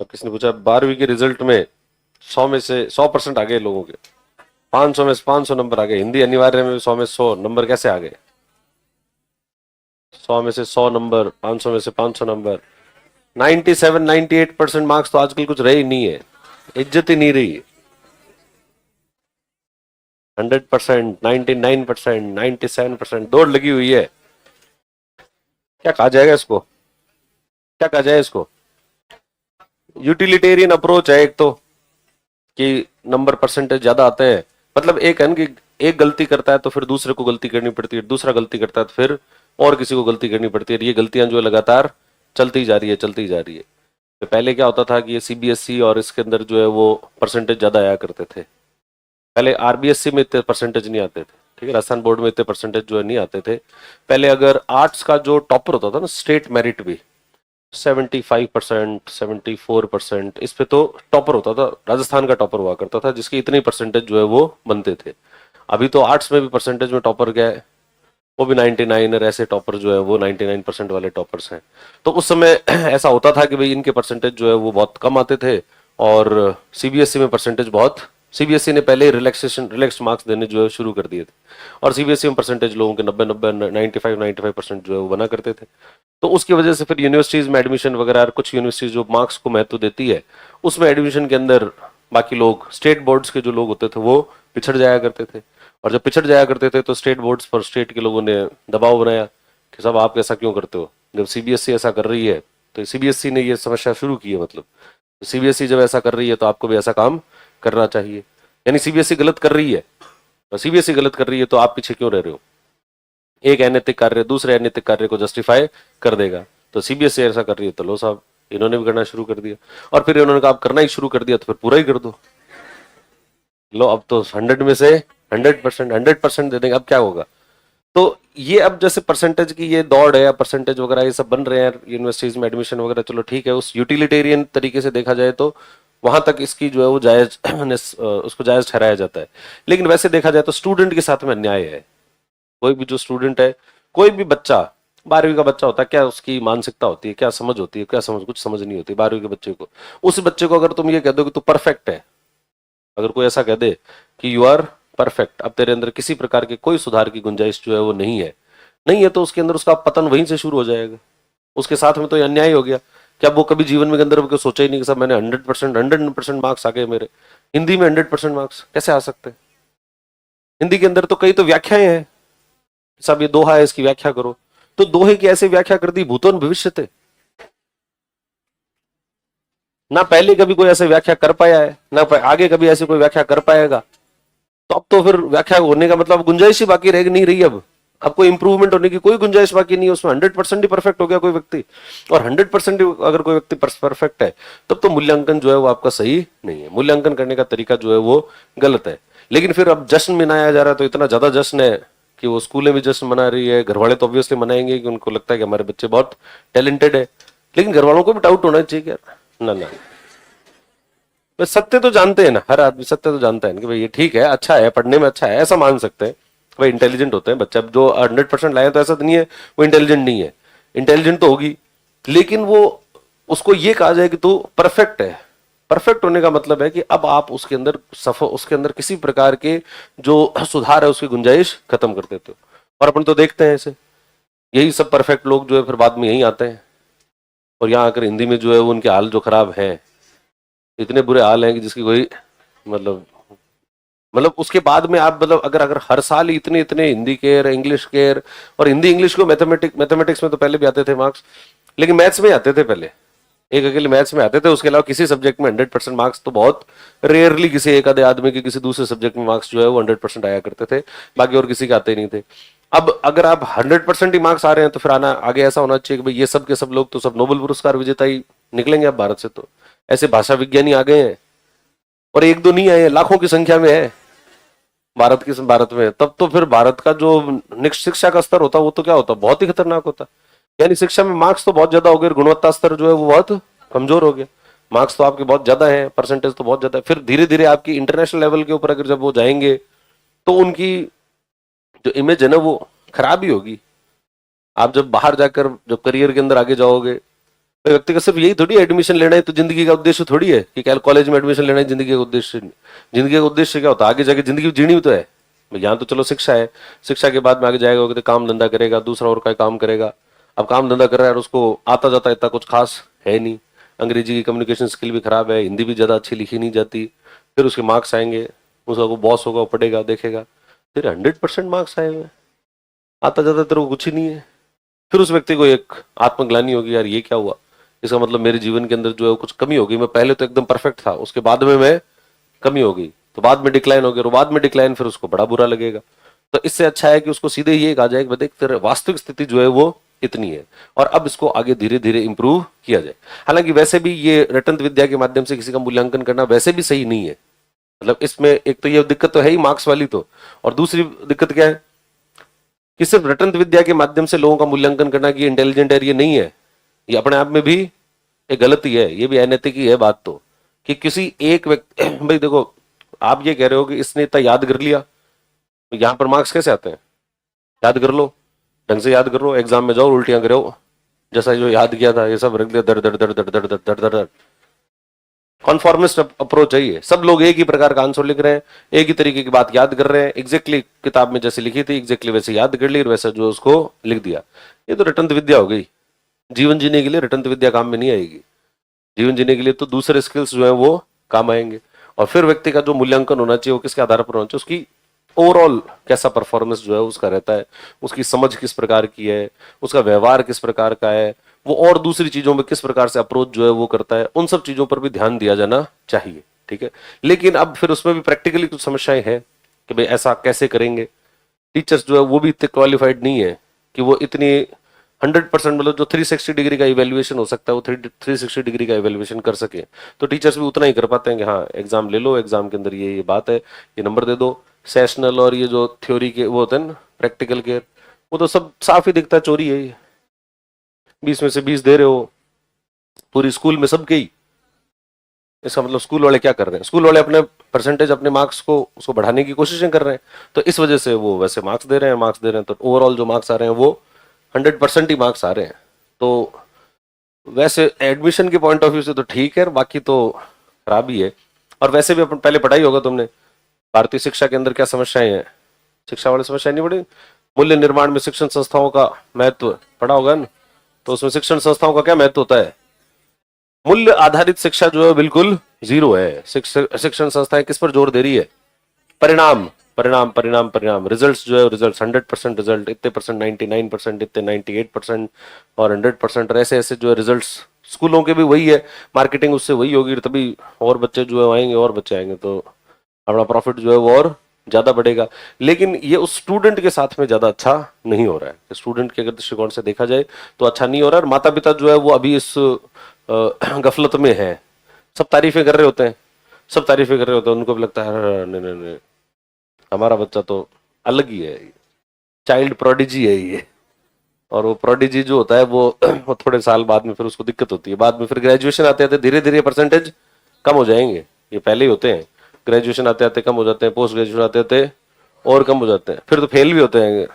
अब किसी ने पूछा 12वीं के रिजल्ट में 100 में से 100% आ गए लोगों के, 500 में से 500 नंबर आ गए, हिंदी अनिवार्य में 100 में 100 नंबर कैसे आ गए? 100 में से 100 नंबर, 500 में से 500 नंबर, 97 98% मार्क्स तो आजकल कुछ रहे ही नहीं है, इज्जत ही नहीं रही। 100%, 99%, 97% दौड़ लगी हुई है। क्या कहा जाएगा इसको, क्या कहा जाए इसको? यूटिलिटेरियन अप्रोच है एक तो, कि नंबर परसेंटेज ज्यादा आते हैं, मतलब एक है कि एक गलती करता है तो फिर दूसरे को गलती करनी पड़ती है, दूसरा गलती करता है तो फिर और किसी को गलती करनी पड़ती है, ये गलतियां जो है लगातार चलती जा रही है, चलती जा रही है। तो पहले क्या होता था कि ये सीबीएसई और इसके अंदर जो है वो परसेंटेज ज्यादा आया करते थे। पहले आरबीएसई में इतने परसेंटेज नहीं आते थे, ठीक है, राजस्थान बोर्ड में इतने परसेंटेज जो है नहीं आते थे। पहले अगर आर्ट्स का जो टॉपर होता था ना, स्टेट मेरिट भी 75%, 74%, इस पे तो टॉपर होता था, राजस्थान का टॉपर हुआ करता था जिसकी इतनी परसेंटेज जो है वो बनते थे। अभी तो आर्ट्स में भी परसेंटेज में टॉपर क्या है, वो भी 99 और ऐसे टॉपर जो है वो 99% वाले टॉपर्स हैं। तो उस समय ऐसा होता था कि भाई इनके परसेंटेज जो है वो बहुत कम आते थे, और सीबीएसई में परसेंटेज बहुत, सीबीएसई ने पहले ही रिलैक्स मार्क्स देने जो है शुरू कर दिए थे, और सीबीएसई में परसेंटेज लोगों के 90 95% जो है वो बना करते थे। तो उसकी वजह से फिर यूनिवर्सिटीज में एडमिशन वगैरह, कुछ यूनिवर्सिटीज जो मार्क्स को महत्व देती है उसमें एडमिशन के अंदर बाकी लोग, स्टेट बोर्ड्स के जो लोग होते थे वो पिछड़ जाया करते थे। और जब पिछड़ जाया करते थे तो स्टेट बोर्ड्स पर स्टेट के लोगों ने दबाव बनाया कि साहब आप ऐसा क्यों करते हो, जब सीबीएसई ऐसा कर रही है, तो सीबीएसई ने ये समस्या शुरू की है, मतलब सीबीएसई जब ऐसा कर रही है तो आपको भी ऐसा काम करना चाहिए। यानी सीबीएसई गलत कर रही है, और सीबीएसई गलत कर रही है तो आप पीछे क्यों रह रहे हो? एक अनैतिक कार्य दूसरे अनैतिक कार्य को जस्टिफाई कर देगा, तो सीबीएसई ऐसा कर रही है तो लो साहब इन्होंने भी करना शुरू कर दिया, और फिर इन्होंने कहा आप करना ही शुरू कर दिया तो फिर पूरा ही कर दो, लो अब तो 100 में से 100% दे देंगे, अब क्या होगा? तो ये अब जैसे परसेंटेज की ये दौड़ है, परसेंटेज वगैरह ये सब बन रहे हैं यूनिवर्सिटीज में एडमिशन वगैरह, चलो ठीक है, उस यूटिलिटेरियन तरीके से देखा जाए तो वहां तक इसकी जो है वो जायज उसको जायज ठहराया जाता है। लेकिन वैसे देखा जाए तो स्टूडेंट के साथ में अन्याय है। कोई भी जो स्टूडेंट है, कोई भी बच्चा, 12वीं का बच्चा होता है, क्या उसकी मानसिकता होती है, क्या समझ होती है, क्या समझ, कुछ समझ नहीं होती 12वीं के बच्चे को। उस बच्चे को अगर तुम ये कह दो कि तू परफेक्ट है, अगर कोई ऐसा कह दे कि यू आर परफेक्ट, अब तेरे अंदर किसी प्रकार की कोई सुधार की गुंजाइश जो है वो नहीं है, नहीं है, तो उसके अंदर उसका पतन वहीं से शुरू हो जाएगा। उसके साथ में तो ये अन्याय हो गया। क्या वो कभी जीवन में के अंदर सोचा ही नहीं कि साहब मैंने 100% मार्क्स आ गए मेरे, हिंदी में 100% मार्क्स कैसे आ सकते हैं? हिंदी के अंदर तो कई तो व्याख्याएं हैं, साहब ये दोहा है इसकी व्याख्या करो, तो दोहे की ऐसे व्याख्या कर दी भूतोन भविष्यते, ना पहले कभी कोई ऐसे व्याख्या कर पाया है, ना आगे कभी ऐसे कोई व्याख्या कर पाएगा। तो अब तो फिर व्याख्या होने का मतलब गुंजाइश ही बाकी रह नहीं रही, अब कोई इंप्रूवमेंट होने की कोई गुंजाइश बाकी नहीं है उसमें। 100% ही परफेक्ट हो गया कोई व्यक्ति, और 100% अगर कोई व्यक्ति परफेक्ट है, तब तो मूल्यांकन जो है वो आपका सही नहीं है, मूल्यांकन करने का तरीका जो है वो गलत है। लेकिन फिर अब जश्न मनाया जा रहा है, तो इतना ज्यादा जश्न है कि वो स्कूलें भी जश्न मना रही है, घर वाले तो ऑब्वियसली मनाएंगे कि उनको लगता है कि हमारे बच्चे बहुत टैलेंटेड है। लेकिन घर वालों को भी डाउट होना चाहिए यार, ना ना, बस सत्य तो जानते हैं ना, हर आदमी सत्य तो जानता है ना कि भाई ये ठीक है, अच्छा है, पढ़ने में अच्छा है, ऐसा मान सकते हैं, भाई इंटेलिजेंट होते हैं बच्चे। अब जो 100% लाए तो ऐसा तो नहीं है वो इंटेलिजेंट नहीं है, इंटेलिजेंट तो होगी, लेकिन वो, उसको ये कहा जाए कि तू परफेक्ट है। परफेक्ट होने का मतलब है कि अब आप उसके अंदर उसके अंदर किसी प्रकार के जो सुधार है उसकी गुंजाइश खत्म कर देते हो। और अपन तो देखते हैं ऐसे, यही सब परफेक्ट लोग जो है फिर बाद में यही आते हैं, और यहाँ आकर हिंदी में जो है वो उनके हाल जो खराब है, इतने बुरे हाल हैं कि जिसकी कोई मतलब, उसके बाद में आप मतलब अगर अगर हर साल ही इतने इतने हिंदी केयर, इंग्लिश केयर, और हिंदी इंग्लिश को मैथमेटिक्स में तो पहले भी आते थे मार्क्स, लेकिन मैथ्स में आते थे पहले, एक अकेले मैथ्स में आते थे, उसके अलावा किसी सब्जेक्ट में 100% मार्क्स तो बहुत रेयरली किसी एक आधे आदमी के किसी दूसरे सब्जेक्ट में मार्क्स जो है वो 100% आया करते थे, बाकी और किसी के आते नहीं थे। अब अगर आप 100% ही मार्क्स आ रहे हैं तो फिर आना आगे ऐसा होना चाहिए कि भाई ये सब के सब लोग तो सब नोबेल पुरस्कार विजेता ही निकलेंगे अब भारत से, तो ऐसे भाषा विज्ञानी आ गए हैं, और एक दो नहीं आए, लाखों की संख्या में है भारत में, तब तो फिर भारत का जो नेक्स्ट शिक्षा का स्तर होता वो तो क्या होता, बहुत ही खतरनाक होता। यानी शिक्षा में मार्क्स तो बहुत ज्यादा हो गए, गुणवत्ता स्तर जो है वो बहुत कमजोर हो गया। मार्क्स तो आपके बहुत ज्यादा है, परसेंटेज तो बहुत ज्यादा है, फिर धीरे धीरे आपकी इंटरनेशनल लेवल के ऊपर अगर जब वो जाएंगे तो उनकी जो इमेज है ना वो खराब ही होगी। आप जब बाहर जाकर जब करियर के अंदर आगे जाओगे तो व्यक्ति का सिर्फ यही थोड़ी एडमिशन लेना है तो जिंदगी का उद्देश्य थोड़ी है कि क्या कॉलेज में एडमिशन लेना है जिंदगी का उद्देश्य। जिंदगी का उद्देश्य क्या होता है, आगे जाके जिंदगी जीनी भी तो है। यहाँ तो चलो शिक्षा है, शिक्षा के बाद में आगे जाएगा तो काम धंधा करेगा, दूसरा और का काम करेगा। अब काम धंधा कर रहा है और उसको आता जाता इतना कुछ खास है नहीं, अंग्रेजी की कम्युनिकेशन स्किल भी खराब है, हिंदी भी ज्यादा अच्छी लिखी नहीं जाती। फिर उसके मार्क्स आएंगे, उसका वो बॉस होगा वो पढ़ेगा देखेगा तेरे 100% मार्क्स आए हुए, आता जाता तेरे को कुछ ही नहीं है। फिर उस व्यक्ति को एक आत्मग्लानि होगी, यार ये क्या हुआ, इसका मतलब मेरे जीवन के अंदर जो है कुछ कमी हो गई। मैं पहले तो एकदम परफेक्ट था, उसके बाद में मैं कमी हो गई, तो बाद में डिक्लाइन हो गया, और बाद में डिक्लाइन फिर उसको बड़ा बुरा लगेगा। तो इससे अच्छा है कि उसको सीधे ये कहा जाए कि देख तेरे वास्तविक स्थिति जो है वो इतनी है, और अब इसको आगे धीरे धीरे इंप्रूव किया जाए। हालांकि वैसे भी ये रटंत विद्या के माध्यम से किसी का मूल्यांकन करना वैसे भी सही नहीं है। मतलब इसमें एक तो ये दिक्कत तो है ही मार्क्स वाली, तो और दूसरी दिक्कत क्या है कि सिर्फ रटंत विद्या के माध्यम से लोगों का मूल्यांकन करना कि इंटेलिजेंट है, ये नहीं है। ये अपने आप में भी एक गलती है, ये भी अनैतिक ही है बात। तो कि किसी एक व्यक्ति भाई देखो, आप ये कह रहे हो कि इसने इतना याद कर लिया, यहां पर मार्क्स कैसे आते हैं? याद कर लो, ढंग से याद कर लो, एग्जाम में जाओ उल्टियां करो, जैसा जो याद किया था ये सब रख दिया, दर दर दर दर दर दर दर दर। कॉन्फॉर्मिस्ट अप्रोच चाहिए, सब लोग एक ही प्रकार का आंसर लिख रहे हैं, एक ही तरीके की बात याद कर रहे हैं, एग्जैक्टली किताब में जैसे लिखी थी एग्जैक्टली वैसे याद कर ली और वैसा जो उसको लिख दिया। ये तो रटंत विद्या हो गई। जीवन जीने के लिए रटंत विद्या काम में नहीं आएगी। जीवन जीने के लिए तो दूसरे स्किल्स जो है वो काम आएंगे। और फिर व्यक्ति का जो मूल्यांकन होना चाहिए वो किसके आधार पर होना चाहिए, उसकी ओवरऑल कैसा परफॉर्मेंस जो है उसका रहता है, उसकी समझ किस प्रकार की है, उसका व्यवहार किस प्रकार का है, वो और दूसरी चीजों में किस प्रकार से अप्रोच जो है वो करता है, उन सब चीजों पर भी ध्यान दिया जाना चाहिए। ठीक है, लेकिन अब फिर उसमें भी प्रैक्टिकली कुछ समस्याएं हैं कि भाई ऐसा कैसे करेंगे। टीचर्स जो है वो भी इतने क्वालिफाइड नहीं है कि वो इतनी 100% मतलब जो 360 डिग्री का इवेल्युएशन हो सकता है वो 360 डिग्री का इवेल्युएशन कर सके। तो टीचर्स भी उतना ही कर पाते हैं कि हाँ एग्जाम ले लो, एग्जाम के अंदर ये बात है, ये नंबर दे दो। सेशनल और ये जो थ्योरी के वो होते हैं ना प्रैक्टिकल के, वो तो सब साफ ही दिखता है चोरी है ये। 20 में से 20 दे रहे हो पूरी स्कूल में सबके ही, इसका मतलब स्कूल वाले क्या कर रहे हैं, स्कूल वाले अपने परसेंटेज अपने मार्क्स को उसको बढ़ाने की कोशिशें कर रहे हैं। तो इस वजह से वो वैसे मार्क्स दे रहे हैं, मार्क्स दे रहे हैं, तो ओवरऑल जो मार्क्स आ रहे हैं वो 100% ही मार्क्स आ रहे हैं। तो वैसे एडमिशन के पॉइंट ऑफ व्यू से तो ठीक है, बाकी तो खराब ही है। और वैसे भी अपन पहले पढ़ाई होगा तुमने भारतीय शिक्षा के अंदर क्या समस्याएं हैं, शिक्षा वाली समस्या नहीं पढ़ी? मूल्य निर्माण में शिक्षण संस्थाओं का महत्व पढ़ा होगा ना, तो उसमें शिक्षण संस्थाओं का क्या महत्व होता है? मूल्य आधारित शिक्षा जो है बिल्कुल जीरो है। शिक्षण संस्थाएं किस पर जोर दे रही है? परिणाम परिणाम परिणाम परिणाम, रिजल्ट्स जो है रिजल्ट 100% रिजल्ट, इतने परसेंट 99%, इतने 98% और 100%, ऐसे ऐसे जो है रिजल्ट्स स्कूलों के भी वही है, मार्केटिंग उससे वही होगी, तभी और बच्चे जो है आएंगे और बच्चे आएंगे तो अपना प्रॉफिट जो है वो और ज्यादा बढ़ेगा। लेकिन ये उस स्टूडेंट के साथ में ज्यादा अच्छा नहीं हो रहा है। स्टूडेंट के अगर दृष्टिकोण से देखा जाए तो अच्छा नहीं हो रहा है, और माता पिता जो है वो अभी इस गफलत में है। सब तारीफें कर रहे होते हैं, सब तारीफें कर रहे होते हैं, उनको भी लगता है नहीं नहीं नहीं हमारा बच्चा तो अलग ही है, चाइल्ड प्रोडिजी है ये। और वो प्रोडिजी जो होता है वो थोड़े साल बाद में फिर उसको दिक्कत होती है, बाद में फिर ग्रेजुएशन आते आते धीरे धीरे परसेंटेज कम हो जाएंगे, ये पहले ही होते हैं, ग्रेजुएशन आते आते कम हो जाते हैं, पोस्ट ग्रेजुएशन आते आते और कम हो जाते हैं, फिर तो फेल भी होते हैं।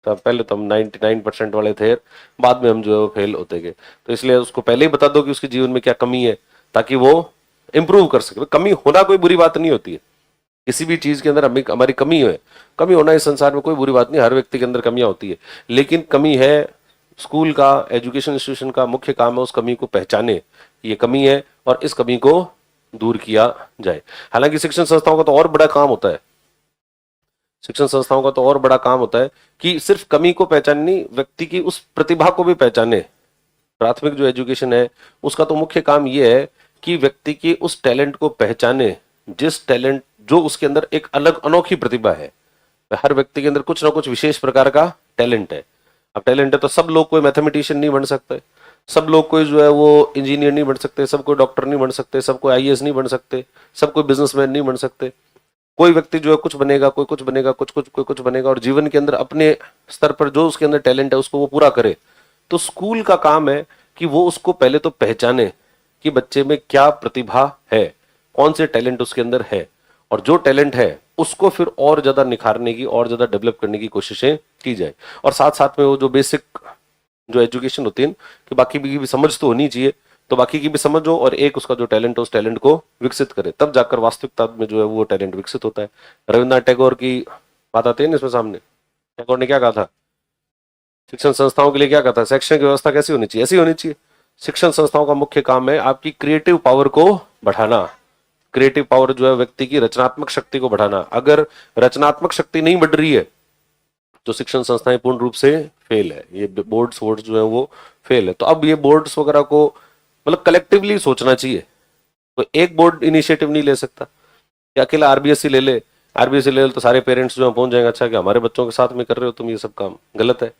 तो पहले तो हम 99% वाले थे, बाद में हम जो है वो फेल होते गए। तो इसलिए उसको पहले ही बता दो कि उसके जीवन में क्या कमी है, ताकि वो इंप्रूव कर सके। कमी होना कोई बुरी बात नहीं होती है, किसी भी चीज के अंदर हमारी कमी है, कमी होना इस संसार में कोई बुरी बात नहीं, हर व्यक्ति के अंदर कमियां होती है। लेकिन कमी है, स्कूल का एजुकेशन इंस्टीट्यूशन का मुख्य काम है उस कमी को पहचाने, ये कमी है और इस कमी को दूर किया जाए। हालांकि शिक्षण संस्थाओं का तो और बड़ा काम होता है, शिक्षण संस्थाओं का तो और बड़ा काम होता है कि सिर्फ कमी को पहचाननी, व्यक्ति की उस प्रतिभा को भी पहचाने। प्राथमिक जो एजुकेशन है उसका तो मुख्य काम यह है कि व्यक्ति की उस टैलेंट को पहचाने, जिस टैलेंट जो उसके अंदर एक अलग अनोखी प्रतिभा है। हर व्यक्ति के अंदर कुछ ना कुछ विशेष प्रकार का टैलेंट है। अब टैलेंट है तो सब लोग कोई मैथमेटिशियन नहीं बन सकते, सब लोग कोई जो है वो इंजीनियर नहीं बन सकते, सब कोई डॉक्टर नहीं बन सकते, सब कोई आईएएस नहीं बन सकते, सब कोई बिजनेसमैन नहीं बन सकते। कोई व्यक्ति जो है कुछ बनेगा, कोई कुछ बनेगा, कोई कुछ बनेगा, और जीवन के अंदर अपने स्तर पर जो उसके अंदर टैलेंट है उसको वो पूरा करे। तो स्कूल का काम है कि वो उसको पहले तो पहचाने कि बच्चे में क्या प्रतिभा है, कौन से टैलेंट उसके अंदर है, और जो टैलेंट है उसको फिर और ज्यादा निखारने की और ज्यादा डेवलप करने की कोशिशें की जाए। और साथ साथ में वो जो बेसिक जो एजुकेशन होती है ना, कि बाकी की भी समझ तो होनी चाहिए, तो बाकी की भी समझ हो और एक उसका जो टैलेंट है उस टैलेंट को विकसित करे, तब जाकर वास्तविकता में जो है वो टैलेंट विकसित होता है। रविन्द्रनाथ टैगोर की बात आती है ना इसमें सामने, टैगोर ने क्या कहा था, शिक्षण संस्थाओं के लिए क्या कहा था, शैक्षणिक व्यवस्था कैसी होनी चाहिए, ऐसी होनी चाहिए। शिक्षण संस्थाओं का मुख्य काम है आपकी क्रिएटिव पावर को बढ़ाना। क्रिएटिव पावर जो है व्यक्ति की रचनात्मक शक्ति को बढ़ाना। अगर रचनात्मक शक्ति नहीं बढ़ रही है तो शिक्षण संस्थाएं पूर्ण रूप से फेल है, ये बोर्ड्स वोर्ड्स जो है वो फेल है। तो अब ये बोर्ड्स वगैरह को मतलब कलेक्टिवली सोचना चाहिए, तो एक बोर्ड इनिशिएटिव नहीं ले सकता कि अकेला आरबीएससी ले ले, आरबीएससी ले ले तो सारे पेरेंट्स जो है पहुंच जाएंगे, अच्छा कि हमारे बच्चों के साथ में कर रहे हो तुम ये सब काम, गलत है।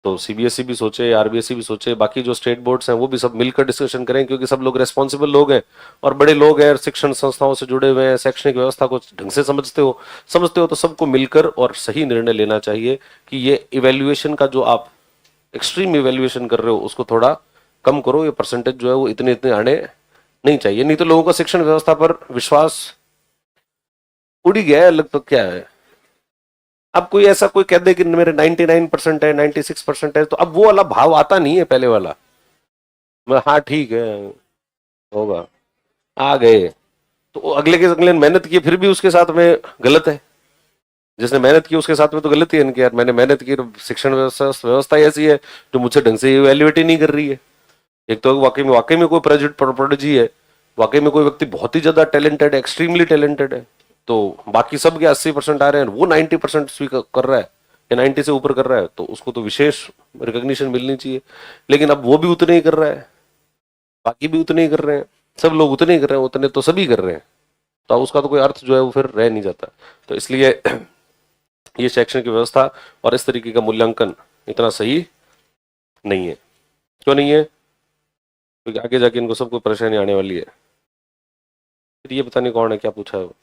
तो सीबीएसई भी सोचे, आरबीएसई भी सोचे, बाकी जो स्टेट बोर्ड्स हैं वो भी सब मिलकर डिस्कशन करें, क्योंकि सब लोग रेस्पॉन्सिबल लोग हैं और बड़े लोग हैं, शिक्षण संस्थाओं से जुड़े हुए हैं, शैक्षणिक व्यवस्था को ढंग से समझते हो तो सबको मिलकर और सही निर्णय लेना चाहिए कि ये इवेल्युएशन का जो आप एक्सट्रीम इवेल्युएशन कर रहे हो उसको थोड़ा कम करो, ये परसेंटेज जो है वो इतने इतने आने नहीं चाहिए, नहीं तो लोगों का शिक्षण व्यवस्था पर विश्वास उड़ ही गया है लगभग। क्या है, अब कोई ऐसा कोई कह दे कि मेरे 99% है, 96% है, तो अब वो वाला भाव आता नहीं है पहले वाला, मैं हाँ ठीक है होगा, आ गए, तो अगले के अगले ने मेहनत की फिर भी उसके साथ में गलत है, जिसने मेहनत की उसके साथ में तो गलत ही है इनकी, यार मैंने मेहनत की, शिक्षण व्यवस्था ऐसी है जो मुझसे ढंग से इवेल्युएट ही नहीं कर रही है। एक तो वाकई में कोई प्रोडिजी है, वाकई में कोई व्यक्ति बहुत ही ज्यादा टैलेंटेड है, एक्सट्रीमली टैलेंटेड है, तो बाकी सब के 80% आ रहे हैं, वो 90% स्वीकार कर रहा है या 90 से ऊपर कर रहा है, तो उसको तो विशेष रिकॉग्निशन मिलनी चाहिए। लेकिन अब वो भी उतने ही कर रहा है, बाकी भी उतने ही कर रहे हैं, सब लोग उतने ही कर रहे हैं, उतने तो सभी कर रहे हैं, तो अब उसका तो कोई अर्थ जो है वो फिर रह नहीं जाता। तो इसलिए ये शैक्षणिक व्यवस्था और इस तरीके का मूल्यांकन इतना सही नहीं है। क्यों नहीं है, क्योंकि आगे जाके इनको सबको परेशानी आने वाली है। फिर ये पता नहीं कौन है क्या पूछा है वो।